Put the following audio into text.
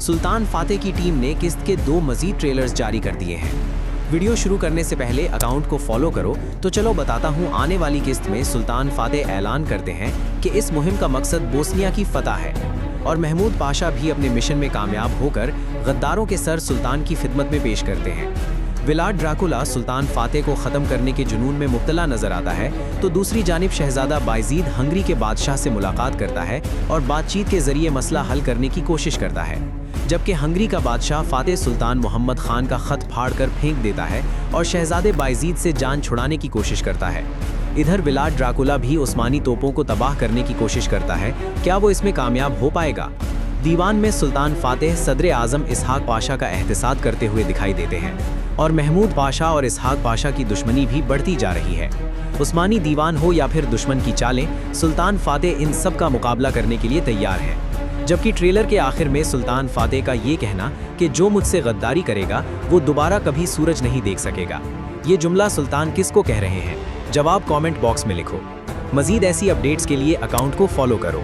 सुल्तान फातेह की टीम ने किस्त के 2 मजीद ट्रेलर्स जारी कर दिए हैं। वीडियो शुरू करने से पहले अकाउंट को फॉलो करो। तो चलो बताता हूँ, आने वाली किस्त में सुल्तान फातेह ऐलान करते हैं कि इस मुहिम का मकसद बोस्निया की फतह है और महमूद पाशा भी अपने मिशन में कामयाब होकर गद्दारों के सर सुल्तान की खिदमत में पेश करते हैं। व्लाद ड्रैकुला सुल्तान फातेह को ख़त्म करने के जुनून में मुब्तला नजर आता है, तो दूसरी जानिब शहजादा बायजीद हंगरी के बादशाह से मुलाकात करता है और बातचीत के जरिए मसला हल करने की कोशिश करता है, जबकि हंगरी का बादशाह फातेह सुल्तान मोहम्मद खान का खत फाड़कर फेंक देता है और शहजादे बायजीद से जान छुड़ाने की कोशिश करता है। इधर व्लाद ड्रैकुला भी उस्मानी तोपों को तबाह करने की कोशिश करता है। क्या वो इसमें कामयाब हो पाएगा? दीवान में सुल्तान फातेह सदर आज़म इसहाक पाशा का एहतसाब करते हुए दिखाई देते हैं और महमूद पाशा और इसहाक पाशा की दुश्मनी भी बढ़ती जा रही है। उस्मानी दीवान हो या फिर दुश्मन की चालें, सुल्तान फातेह इन सब का मुकाबला करने के लिए तैयार है। जबकि ट्रेलर के आखिर में सुल्तान फातेह का ये कहना कि जो मुझसे गद्दारी करेगा वो दोबारा कभी सूरज नहीं देख सकेगा, ये जुमला सुल्तान किसको कह रहे हैं? जवाब कमेंट बॉक्स में लिखो। मजीद ऐसी अपडेट्स के लिए अकाउंट को फॉलो करो।